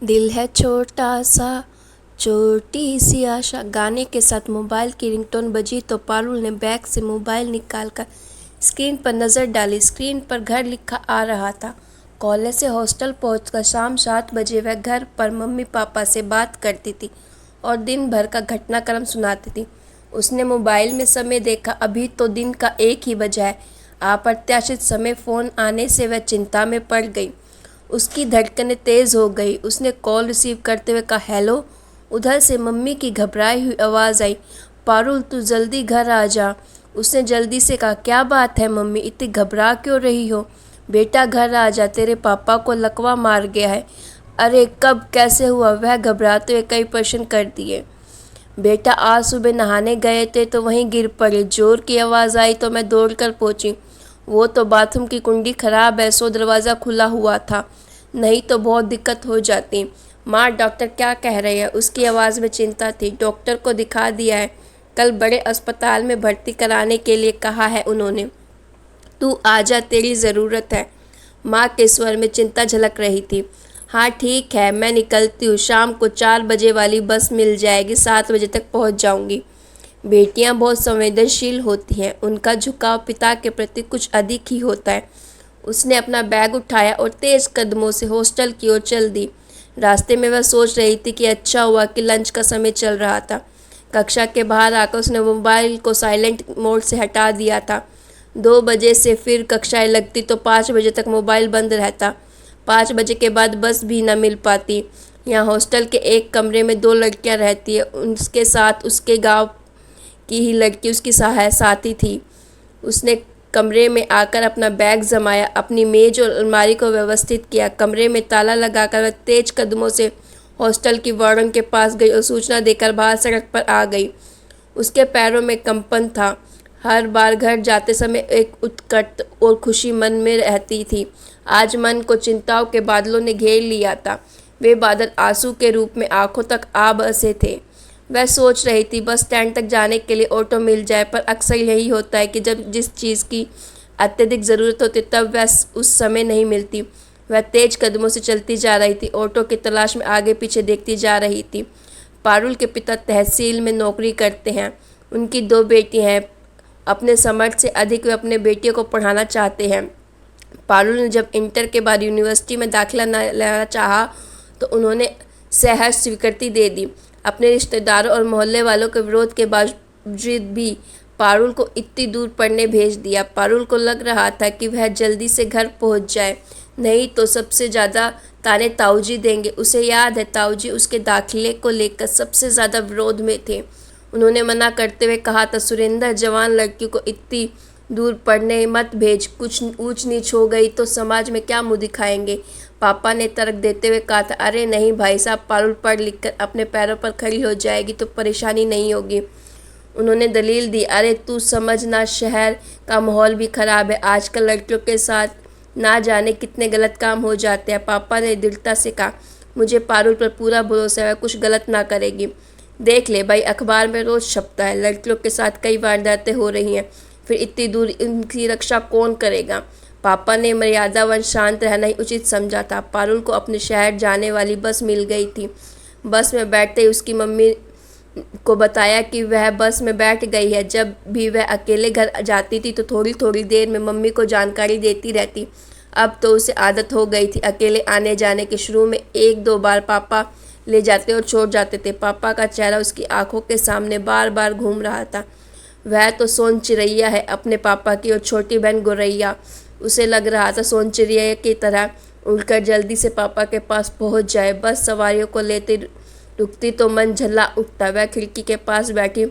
दिल है छोटा सा, छोटी सी आशा गाने के साथ मोबाइल की रिंगटोन बजी तो पारुल ने बैग से मोबाइल निकालकर स्क्रीन पर नज़र डाली। स्क्रीन पर घर लिखा आ रहा था। कॉलेज से हॉस्टल पहुंचकर शाम 7 बजे वह घर पर मम्मी पापा से बात करती थी और दिन भर का घटनाक्रम सुनाती थी। उसने मोबाइल में समय देखा, अभी तो दिन का 1 ही बजा है। अप्रत्याशित समय फ़ोन आने से वह चिंता में पड़ गई। उसकी धड़कनें तेज़ हो गई। उसने कॉल रिसीव करते हुए कहा, हेलो। उधर से मम्मी की घबराई हुई आवाज़ आई, पारुल तू जल्दी घर आ जा। उसने जल्दी से कहा, क्या बात है मम्मी, इतनी घबरा क्यों रही हो? बेटा घर आ जा, तेरे पापा को लकवा मार गया है। अरे कब, कैसे हुआ? वह घबराते हुए कई प्रश्न कर दिए। बेटा आज सुबह नहाने गए थे तो वहीं गिर पड़े। जोर की आवाज़ आई तो मैं दौड़कर पहुंची। वो तो बाथरूम की कुंडी खराब है, सो दरवाज़ा खुला हुआ था, नहीं तो बहुत दिक्कत हो जाती। माँ डॉक्टर क्या कह रहे हैं? उसकी आवाज़ में चिंता थी। डॉक्टर को दिखा दिया है, कल बड़े अस्पताल में भर्ती कराने के लिए कहा है उन्होंने। तू आजा, तेरी ज़रूरत है। माँ के स्वर में चिंता झलक रही थी। हाँ ठीक है, मैं निकलती हूँ। शाम को 4 बजे वाली बस मिल जाएगी, 7 बजे तक पहुँच जाऊँगी। बेटियां बहुत संवेदनशील होती हैं, उनका झुकाव पिता के प्रति कुछ अधिक ही होता है। उसने अपना बैग उठाया और तेज कदमों से हॉस्टल की ओर चल दी। रास्ते में वह सोच रही थी कि अच्छा हुआ कि लंच का समय चल रहा था। कक्षा के बाहर आकर उसने मोबाइल को साइलेंट मोड से हटा दिया था। 2 बजे से फिर कक्षाएं लगती तो 5 बजे तक मोबाइल बंद रहता। 5 बजे के बाद बस भी न मिल पाती। यहाँ हॉस्टल के एक कमरे में 2 लड़कियाँ रहती है, उसके साथ उसके गाँव की ही लड़की उसकी साथी थी। उसने कमरे में आकर अपना बैग जमाया, अपनी मेज और अलमारी को व्यवस्थित किया। कमरे में ताला लगाकर वह तेज कदमों से हॉस्टल की वार्डन के पास गई और सूचना देकर बाहर सड़क पर आ गई। उसके पैरों में कंपन था। हर बार घर जाते समय एक उत्कट और खुशी मन में रहती थी। आज मन को चिंताओं के बादलों ने घेर लिया था। वे बादल आंसू के रूप में आंखों तक आ बसे थे। वह सोच रही थी बस स्टैंड तक जाने के लिए ऑटो मिल जाए, पर अक्सर यही होता है कि जब जिस चीज़ की अत्यधिक ज़रूरत होती तब वह उस समय नहीं मिलती। वह तेज कदमों से चलती जा रही थी, ऑटो की तलाश में आगे पीछे देखती जा रही थी। पारुल के पिता तहसील में नौकरी करते हैं। उनकी 2 बेटी हैं। अपने समर्थ से अधिक वे अपने बेटियों को पढ़ाना चाहते हैं। पारुल ने जब इंटर के बाद यूनिवर्सिटी में दाखिला न लेना चाहा तो उन्होंने सहज स्वीकृति दे दी। अपने रिश्तेदारों और मोहल्ले वालों के विरोध के बावजूद भी पारुल को इतनी दूर पढ़ने भेज दिया। पारुल को लग रहा था कि वह जल्दी से घर पहुंच जाए, नहीं तो सबसे ज़्यादा ताने ताऊजी देंगे। उसे याद है ताऊजी उसके दाखिले को लेकर सबसे ज़्यादा विरोध में थे। उन्होंने मना करते हुए कहा था, सुरेंद्र, जवान लड़की को इतनी दूर पढ़ने मत भेज, कुछ ऊंच नीच हो गई तो समाज में क्या मुँह दिखाएंगे। पापा ने तर्क देते हुए कहा था, अरे नहीं भाई साहब, पारुल पढ़ लिख कर अपने पैरों पर खड़ी हो जाएगी तो परेशानी नहीं होगी। उन्होंने दलील दी, अरे तू समझना, शहर का माहौल भी ख़राब है, आजकल लड़कियों के साथ ना जाने कितने गलत काम हो जाते हैं। पापा ने दृढ़ता से कहा, मुझे पारुल पर पूरा भरोसा है, कुछ गलत ना करेगी। देख ले भाई, अखबार में रोज़ छपता है, लड़कियों के साथ कई वारदातें हो रही हैं, फिर इतनी दूर इनकी रक्षा कौन करेगा। पापा ने मर्यादावन शांत रहना ही उचित समझा था। पारुल को अपने शहर जाने वाली बस मिल गई थी। बस में बैठते ही उसकी मम्मी को बताया कि वह बस में बैठ गई है। जब भी वह अकेले घर जाती थी तो थोड़ी थोड़ी देर में मम्मी को जानकारी देती रहती। अब तो उसे आदत हो गई थी अकेले आने जाने की। शुरू में 1-2 बार पापा ले जाते और छोड़ जाते थे। पापा का चेहरा उसकी आंखों के सामने बार बार घूम रहा था। वह तो सोन चिड़ैया है अपने पापा की, और छोटी बहन गुरैया। उसे लग रहा था सोन चिड़ैया की तरह उड़कर जल्दी से पापा के पास पहुंच जाए। बस सवारियों को लेते रुकती तो मन झल्ला उठता। वह खिड़की के पास बैठी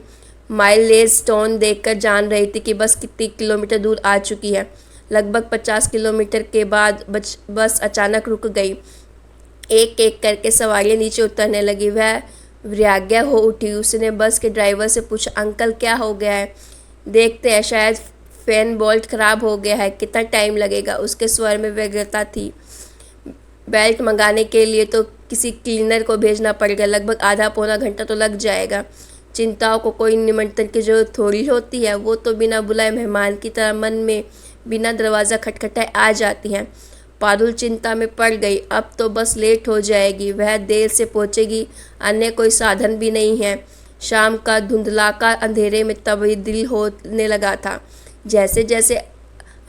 माइलेज स्टोन देखकर जान रही थी कि बस कितनी किलोमीटर दूर आ चुकी है। लगभग 50 किलोमीटर के बाद बस अचानक रुक गई। एक एक करके सवारियाँ नीचे उतरने लगी। वह विराग्या हो उठी। उसने बस के ड्राइवर से पूछा, अंकल क्या हो गया है? देखते हैं, शायद फैन बोल्ट खराब हो गया है, कितना टाइम लगेगा? उसके स्वर में व्यग्रता थी। बेल्ट मंगाने के लिए तो किसी क्लीनर को भेजना पड़ेगा, लगभग आधा पौना घंटा तो लग जाएगा। चिंताओं को कोई निमंत्रण की जरूरत थोड़ी होती है, वो तो बिना बुलाए मेहमान की तरह मन में बिना दरवाज़ा खटखटाए आ जाती हैं। पारुल चिंता में पड़ गई। अब तो बस लेट हो जाएगी, वह देर से पहुंचेगी, अन्य कोई साधन भी नहीं है। शाम का धुंधलाका अंधेरे में तब्दील होने लगा था। जैसे जैसे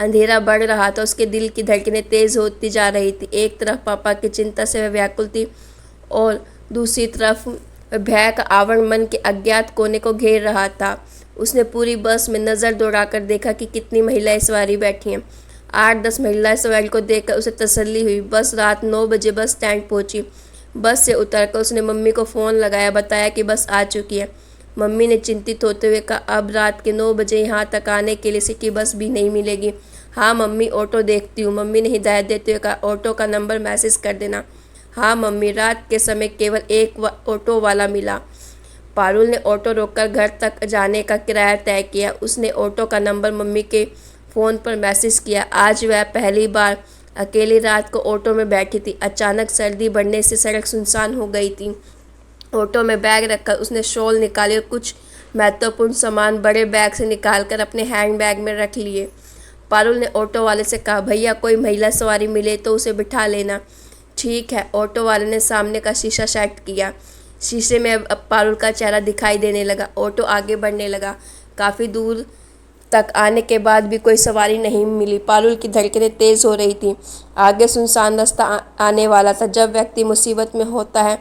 अंधेरा बढ़ रहा था उसके दिल की धड़कनें तेज होती जा रही थी। एक तरफ पापा की चिंता से वह व्याकुल थी और दूसरी तरफ भय का आवरण मन के अज्ञात कोने को घेर रहा था। उसने पूरी बस में नज़र दौड़ाकर देखा कि कितनी महिलाएं सवारी बैठी हैं। 8-10 महिलाएं सवारी को देखकर उसे तसल्ली हुई। बस रात 9 बजे बस स्टैंड पहुंची। बस से उतरकर उसने मम्मी को फ़ोन लगाया, बताया कि बस आ चुकी है। मम्मी ने चिंतित होते हुए कहा, अब रात के 9 बजे यहाँ तक आने के लिए सिटी बस भी नहीं मिलेगी। हाँ मम्मी, ऑटो देखती हूँ, मम्मी ने हिदायत देते हुए कहा। ऑटो का नंबर मैसेज कर देना। हाँ मम्मी। रात के समय केवल एक ऑटो वाला मिला। पारुल ने ऑटो रोककर घर तक जाने का किराया तय किया। उसने ऑटो का नंबर मम्मी के फ़ोन पर मैसेज किया। आज वह पहली बार अकेली रात को ऑटो में बैठी थी। अचानक सर्दी बढ़ने से सड़क सुनसान हो गई थी। ऑटो में बैग रखकर उसने शॉल निकाली और कुछ महत्वपूर्ण सामान बड़े बैग से निकालकर अपने हैंड बैग में रख लिए। पारुल ने ऑटो वाले से कहा, भैया कोई महिला सवारी मिले तो उसे बिठा लेना। ठीक है। ऑटो वाले ने सामने का शीशा सेट किया। शीशे में अब पारुल का चेहरा दिखाई देने लगा। ऑटो आगे बढ़ने लगा। काफ़ी दूर तक आने के बाद भी कोई सवारी नहीं मिली। पारुल की धड़कनें तेज़ हो रही थी। आगे सुनसान रास्ता आने वाला था। जब व्यक्ति मुसीबत में होता है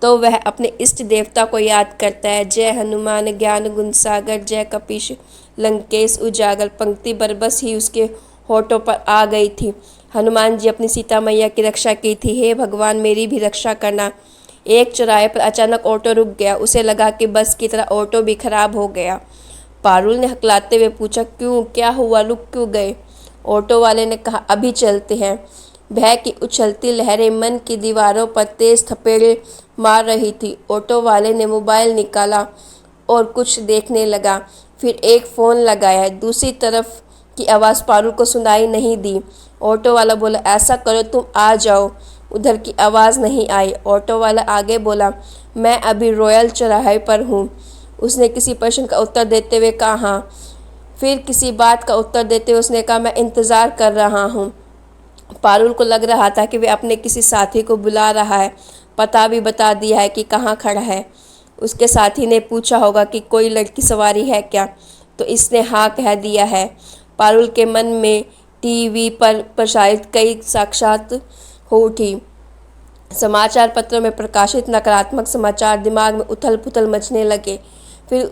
तो वह अपने इष्ट देवता को याद करता है। जय हनुमान ज्ञान गुण सागर, जय कपीश लंकेश उजागर। पंक्ति बरबस ही उसके होठों पर आ गई थी। हनुमान जी अपनी सीता मैया की रक्षा की थी, हे भगवान मेरी भी रक्षा करना। एक चौराहे पर अचानक ऑटो रुक गया। उसे लगा कि बस की तरह ऑटो भी खराब हो गया। पारुल ने हकलाते हुए पूछा, क्यों, क्या हुआ, रुक क्यों गए? ऑटो वाले ने कहा, अभी चलते हैं। भय की उछलती लहरें मन की दीवारों पर तेज थपेड़े मार रही थी। ऑटो वाले ने मोबाइल निकाला और कुछ देखने लगा, फिर एक फ़ोन लगाया। दूसरी तरफ की आवाज़ पारुल को सुनाई नहीं दी। ऑटो वाला बोला, ऐसा करो तुम आ जाओ। उधर की आवाज़ नहीं आई। ऑटो वाला आगे बोला, मैं अभी रॉयल चौराहे पर हूँ। उसने किसी प्रश्न का उत्तर देते हुए कहा, हाँ। फिर किसी बात का उत्तर देते हुए उसने कहा, मैं इंतज़ार कर रहा हूँ। पारुल को लग रहा था कि वह अपने किसी साथी को बुला रहा है। पता भी बता दिया है कि कहाँ खड़ा है। उसके साथी ने पूछा होगा कि कोई लड़की सवारी है क्या, तो इसने हाँ कह दिया है। पारुल के मन में टीवी पर प्रसारित कई साक्षात हो उठी। समाचार पत्रों में प्रकाशित नकारात्मक समाचार दिमाग में उथल पुथल मचने लगे। फिर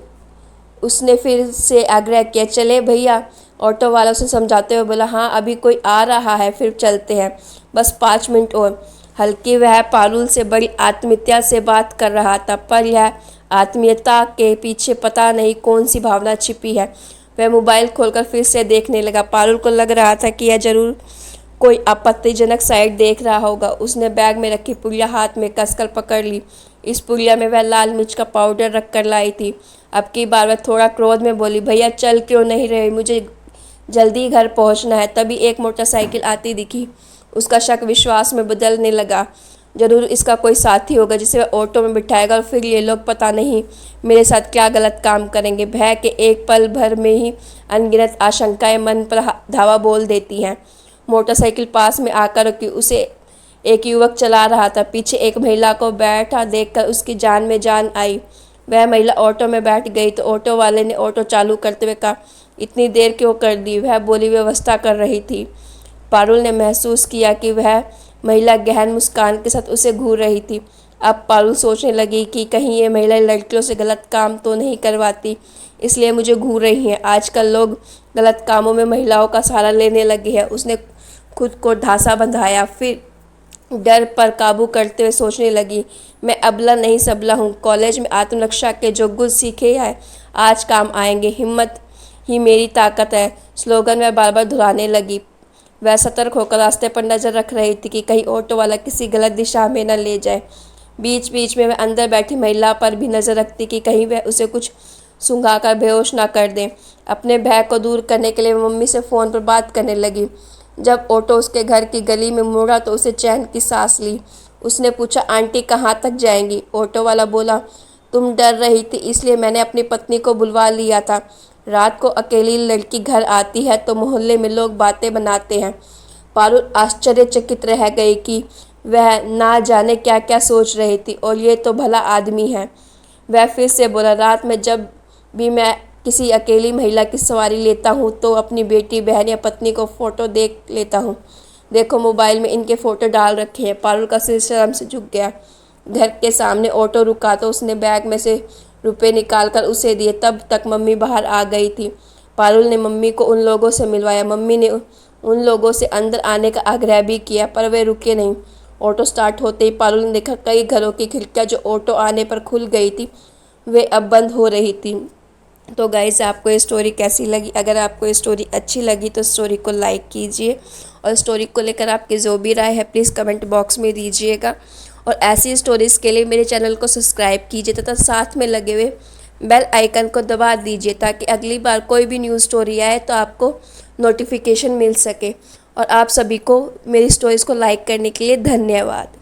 उसने फिर से आग्रह किया, चले भैया। ऑटो वाला उसे समझाते हुए बोला, हाँ अभी कोई आ रहा है, फिर चलते हैं, बस 5 मिनट और। हल्की वह पारुल से बड़ी आत्मीयता से बात कर रहा था, पर यह आत्मीयता के पीछे पता नहीं कौन सी भावना छिपी है। वह मोबाइल खोलकर फिर से देखने लगा। पारुल को लग रहा था कि यह जरूर कोई आपत्तिजनक साइट देख रहा होगा। उसने बैग में रखी पुड़िया हाथ में कसकर पकड़ ली। इस पुड़िया में वह लाल मिर्च का पाउडर रख कर लाई थी। अब की बार वह थोड़ा क्रोध में बोली, भैया चल क्यों नहीं रहे, मुझे जल्दी घर पहुंचना है। तभी एक मोटरसाइकिल आती दिखी। उसका शक विश्वास में बदलने लगा। जरूर इसका कोई साथी होगा जिसे वह ऑटो में बिठाएगा और फिर ये लोग पता नहीं मेरे साथ क्या गलत काम करेंगे। भय के एक पल भर में ही अनगिनत आशंकाएं मन पर धावा बोल देती हैं। मोटरसाइकिल पास में आकर रुकी। उसे एक युवक चला रहा था। पीछे एक महिला को बैठा देखकर उसकी जान में जान आई। वह महिला ऑटो में बैठ गई तो ऑटो वाले ने ऑटो चालू करते हुए कहा, इतनी देर क्यों कर दी? वह बोली, व्यवस्था कर रही थी। पारुल ने महसूस किया कि वह महिला गहन मुस्कान के साथ उसे घूर रही थी। अब पारुल सोचने लगी कि कहीं ये महिला लड़कियों से गलत काम तो नहीं करवाती, इसलिए मुझे घूर रही हैं। आजकल लोग गलत कामों में महिलाओं का सहारा लेने लगे हैं। उसने खुद को ढांसा बंधाया, फिर डर पर काबू करते हुए सोचने लगी, मैं अबला नहीं सबला हूँ। कॉलेज में आत्मरक्षा के जो गुण सीखे हैं आज काम आएंगे। हिम्मत ही मेरी ताकत है, स्लोगन वह बार बार दोहराने लगी। वह सतर्क होकर रास्ते पर नज़र रख रही थी कि कहीं ऑटो वाला किसी गलत दिशा में न ले जाए। बीच बीच में वह अंदर बैठी महिला पर भी नज़र रखती कि कहीं वह उसे कुछ सुंघाकर बेहोश ना कर दे। अपने भय को दूर करने के लिए वह मम्मी से फ़ोन पर बात करने लगी। जब ऑटो उसके घर की गली में मुड़ा तो उसे चैन की सांस ली। उसने पूछा, आंटी कहाँ तक जाएंगी? ऑटो वाला बोला, तुम डर रही थी इसलिए मैंने अपनी पत्नी को बुलवा लिया था। रात को अकेली लड़की घर आती है तो मोहल्ले में लोग बातें बनाते हैं। पारुल आश्चर्यचकित रह गई कि वह ना जाने क्या क्या सोच रही थी, और ये तो भला आदमी है। वह फिर से बोला, रात में जब भी मैं किसी अकेली महिला की सवारी लेता हूँ तो अपनी बेटी, बहन या पत्नी को फ़ोटो देख लेता हूँ। देखो, मोबाइल में इनके फ़ोटो डाल रखे हैं। पारुल का सिर शर्म से झुक गया। घर के सामने ऑटो रुका तो उसने बैग में से रुपए निकालकर उसे दिए। तब तक मम्मी बाहर आ गई थी। पारुल ने मम्मी को उन लोगों से मिलवाया। मम्मी ने उन लोगों से अंदर आने का आग्रह भी किया, पर वे रुके नहीं। ऑटो स्टार्ट होते ही पारुल ने देखा कई घरों की खिड़कियां जो ऑटो आने पर खुल गई थी, वे अब बंद हो रही थी। तो गाइस, आपको ये स्टोरी कैसी लगी? अगर आपको ये स्टोरी अच्छी लगी तो स्टोरी को लाइक कीजिए, और स्टोरी को लेकर आपकी जो भी राय है प्लीज़ कमेंट बॉक्स में दीजिएगा। और ऐसी स्टोरीज़ के लिए मेरे चैनल को सब्सक्राइब कीजिए तथा साथ में लगे हुए बेल आइकन को दबा दीजिए, ताकि अगली बार कोई भी न्यूज़ स्टोरी आए तो आपको नोटिफिकेशन मिल सके। और आप सभी को मेरी स्टोरीज़ को लाइक करने के लिए धन्यवाद।